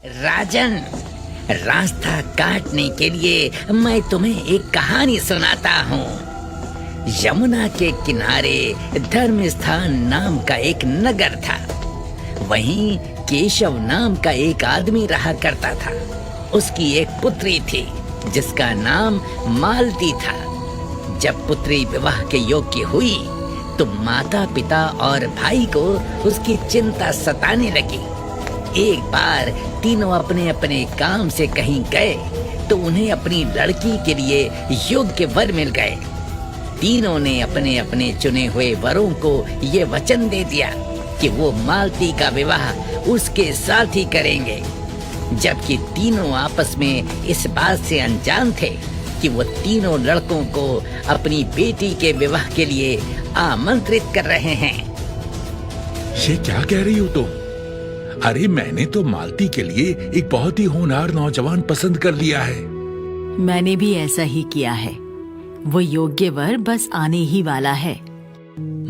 राजन, रास्ता काटने के लिए मैं तुम्हें एक कहानी सुनाता हूँ। यमुना के किनारे धर्मस्थान नाम का एक नगर था। वहीं केशव नाम का एक आदमी रहा करता था। उसकी एक पुत्री थी जिसका नाम मालती था। जब पुत्री विवाह के योग्य हुई तो माता पिता और भाई को उसकी चिंता सताने लगी। एक बार तीनों अपने अपने काम से कहीं गए तो उन्हें अपनी लड़की के लिए योग्य वर मिल गए। तीनों ने अपने अपने चुने हुए वरों को ये वचन दे दिया कि वो मालती का विवाह उसके साथ ही करेंगे, जबकि तीनों आपस में इस बात से अनजान थे कि वो तीनों लड़कों को अपनी बेटी के विवाह के लिए आमंत्रित कर रहे हैं। ये क्या कह रही हो तुम? अरे मैंने तो मालती के लिए एक बहुत ही होनहार नौजवान पसंद कर लिया है। मैंने भी ऐसा ही किया है। वो योग्य वर बस आने ही वाला है।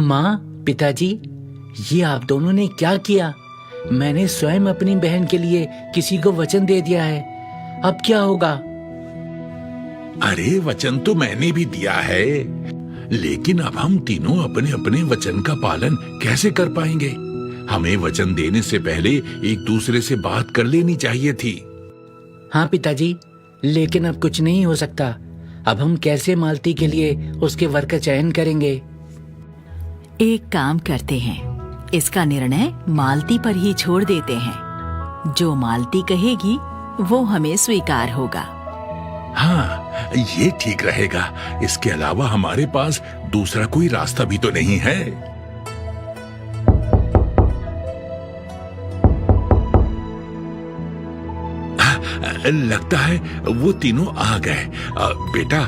माँ, पिताजी, ये आप दोनों ने क्या किया? मैंने स्वयं अपनी बहन के लिए किसी को वचन दे दिया है। अब क्या होगा? अरे वचन तो मैंने भी दिया है, लेकिन अब हम तीनों अपने अपने वचन का पालन कैसे कर पाएंगे? हमें वचन देने से पहले एक दूसरे से बात कर लेनी चाहिए थी। हाँ पिताजी, लेकिन अब कुछ नहीं हो सकता। अब हम कैसे मालती के लिए उसके वर का चयन करेंगे? एक काम करते हैं, इसका निर्णय मालती पर ही छोड़ देते हैं। जो मालती कहेगी वो हमें स्वीकार होगा। हाँ, ये ठीक रहेगा। इसके अलावा हमारे पास दूसरा कोई रास्ता भी तो नहीं है। लगता है वो तीनों आ गए। बेटा,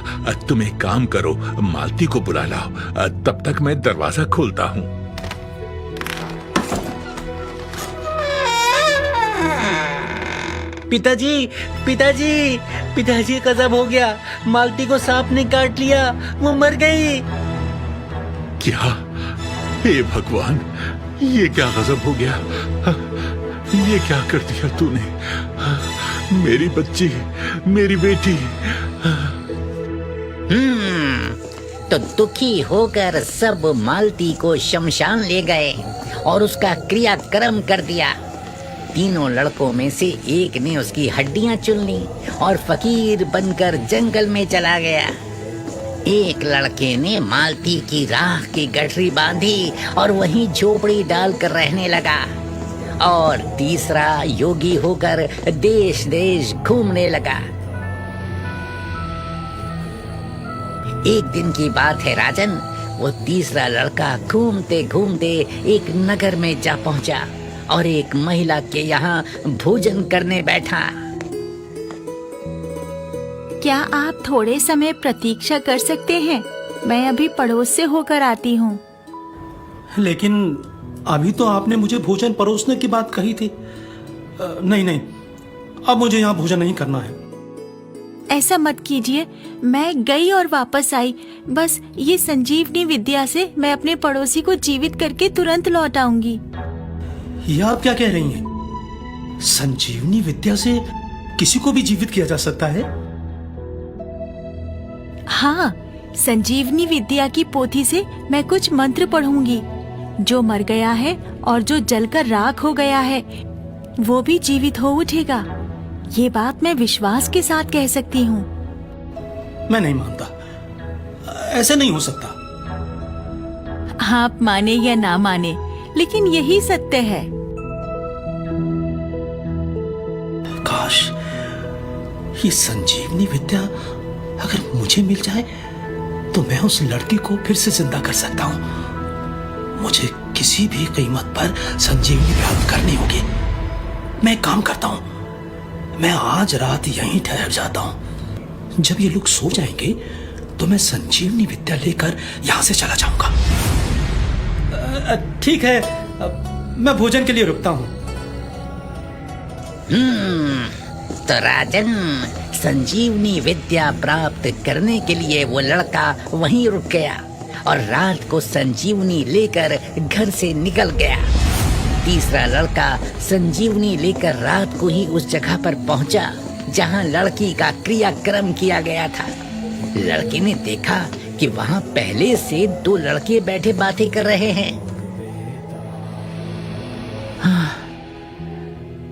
तुम एक काम करो, मालती को बुला लाओ। तब तक मैं दरवाजा खोलता हूँ। पिताजी, पिताजी, पिताजी, गजब हो गया। मालती को सांप ने काट लिया, वो मर गई। क्या? हे भगवान, ये क्या गजब हो गया? ये क्या कर दिया तूने? मेरी बच्ची, मेरी बेटी। तो दुखी होकर सब मालती को शमशान ले गए और उसका क्रियाक्रम कर दिया। तीनों लड़कों में से एक ने उसकी हड्डियां चुन ली और फकीर बनकर जंगल में चला गया। एक लड़के ने मालती की राख की गठरी बांधी और वहीं झोपड़ी डालकर रहने लगा, और तीसरा योगी होकर देश देश घूमने लगा। एक दिन की बात है राजन, वो तीसरा लड़का घूमते घूमते एक नगर में जा पहुंचा और एक महिला के यहाँ भोजन करने बैठा। क्या आप थोड़े समय प्रतीक्षा कर सकते हैं? मैं अभी पड़ोस से होकर आती हूँ। लेकिन अभी तो आपने मुझे भोजन परोसने की बात कही थी। नहीं, अब मुझे यहाँ भोजन नहीं करना है। ऐसा मत कीजिए, मैं गई और वापस आई। बस ये संजीवनी विद्या से मैं अपने पड़ोसी को जीवित करके तुरंत लौट आऊंगी। ये आप क्या कह रही हैं? संजीवनी विद्या से किसी को भी जीवित किया जा सकता है? हाँ, संजीवनी विद्या की पोथी से मैं कुछ मंत्र पढ़ूंगी। जो मर गया है और जो जलकर राख हो गया है वो भी जीवित हो उठेगा। ये बात मैं विश्वास के साथ कह सकती हूँ। मैं नहीं मानता, ऐसे नहीं हो सकता। आप माने या ना माने, लेकिन यही सत्य है। काश ये संजीवनी विद्या अगर मुझे मिल जाए तो मैं उस लड़की को फिर से जिंदा कर सकता हूँ। मुझे किसी भी कीमत पर संजीवनी प्राप्त करनी होगी। मैं एक काम करता हूँ, मैं आज रात यहीं ठहर जाता हूँ। जब ये लोग सो जाएंगे तो मैं संजीवनी विद्या लेकर यहाँ से चला जाऊंगा। ठीक है, मैं भोजन के लिए रुकता हूँ। तो राजन, संजीवनी विद्या प्राप्त करने के लिए वो लड़का वहीं रुक गया और रात को संजीवनी लेकर घर से निकल गया। तीसरा लड़का संजीवनी लेकर रात को ही उस जगह पर पहुंचा जहां लड़की का क्रियाक्रम किया गया था। लड़के ने देखा कि वहां पहले से 2 लड़के बैठे बातें कर रहे हैं।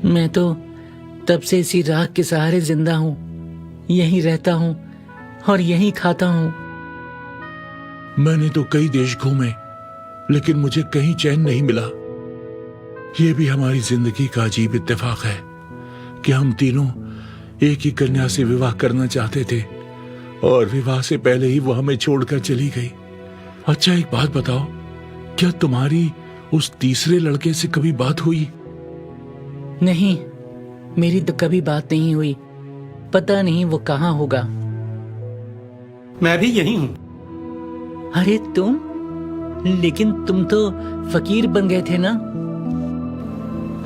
मैं तो तब से इसी राख के सहारे जिंदा हूँ, यहीं रहता हूँ और यहीं खाता हूँ। मैंने तो कई देश घूमे, लेकिन मुझे कहीं चैन नहीं मिला। ये भी हमारी जिंदगी का अजीब इत्तेफाक है कि हम तीनों एक ही कन्या से विवाह करना चाहते थे और विवाह से पहले ही वो हमें छोड़कर चली गई। अच्छा, एक बात बताओ, क्या तुम्हारी उस तीसरे लड़के से कभी बात हुई? नहीं, मेरी तो कभी बात नहीं हुई। पता नहीं वो कहाँ होगा। मैं भी यही हूं। अरे तुम? लेकिन तुम तो फकीर बन गए थे ना?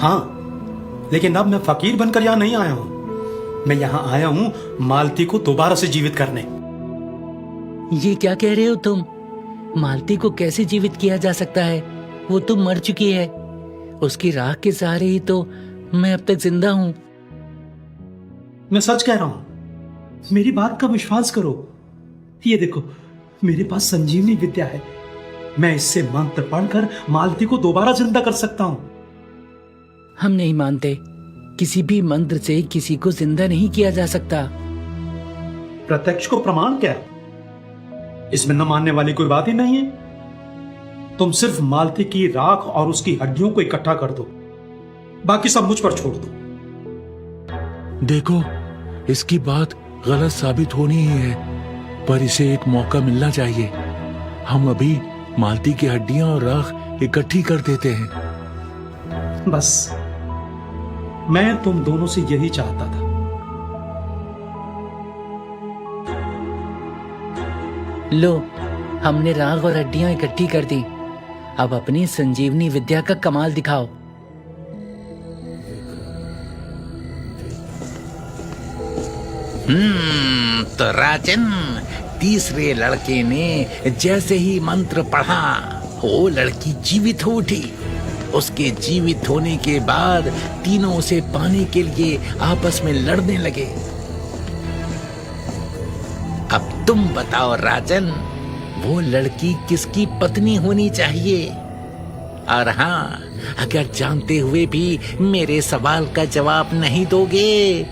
हाँ, लेकिन अब मैं फकीर बनकर यहां नहीं आया हूं। मैं यहां आया हूं मालती को दोबारा से जीवित करने। ये क्या कह रहे हो तुम? मालती को कैसे जीवित किया जा सकता है? वो तो मर चुकी है। उसकी राख के सहारे ही तो मैं अब तक जिंदा हूं। मैं सच कह रहा हूं, मेरी बात का विश्वास करो। ये देखो, मेरे पास संजीवनी विद्या है। मैं इससे मंत्र पढ़कर मालती को दोबारा जिंदा कर सकता हूं। हम नहीं मानते। किसी भी मंत्र से किसी को जिंदा नहीं किया जा सकता। प्रत्यक्ष को प्रमाण क्या है? इसमें न मानने वाली कोई बात ही नहीं है। तुम सिर्फ मालती की राख और उसकी हड्डियों को इकट्ठा कर दो, बाकी सब मुझ पर छोड़ दो। देखो, इसकी बात गलत साबित होनी ही है, पर इसे एक मौका मिलना चाहिए। हम अभी मालती की हड्डियां और राख इकट्ठी कर देते हैं। बस मैं तुम दोनों से यही चाहता था। लो, हमने राख और हड्डियां इकट्ठी कर दी। अब अपनी संजीवनी विद्या का कमाल दिखाओ। तो राजन, तीसरे लड़के ने जैसे ही मंत्र पढ़ा, वो लड़की जीवित हो उठी। उसके जीवित होने के बाद तीनों उसे पाने के लिए आपस में लड़ने लगे। अब तुम बताओ राजन, वो लड़की किसकी पत्नी होनी चाहिए? और हाँ, अगर जानते हुए भी मेरे सवाल का जवाब नहीं दोगे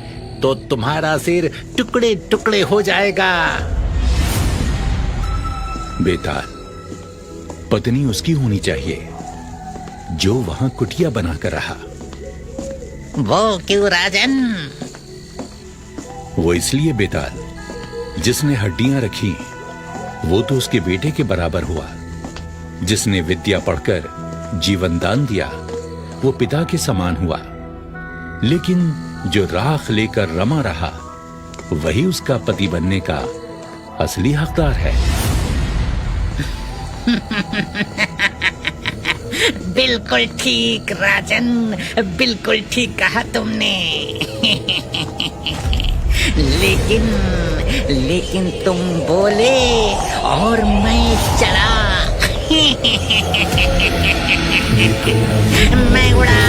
तो तुम्हारा सिर टुकड़े टुकड़े हो जाएगा। बेताल, पत्नी उसकी होनी चाहिए जो वहां कुटिया बनाकर रहा। वो क्यों राजन? वो इसलिए बेताल, जिसने हड्डियां रखी वो तो उसके बेटे के बराबर हुआ। जिसने विद्या पढ़कर जीवन दान दिया वो पिता के समान हुआ। लेकिन जो राख लेकर रमा रहा वही उसका पति बनने का असली हकदार है। बिल्कुल ठीक राजन, बिल्कुल ठीक कहा तुमने। लेकिन तुम बोले और मैं चला। मैं उड़ा।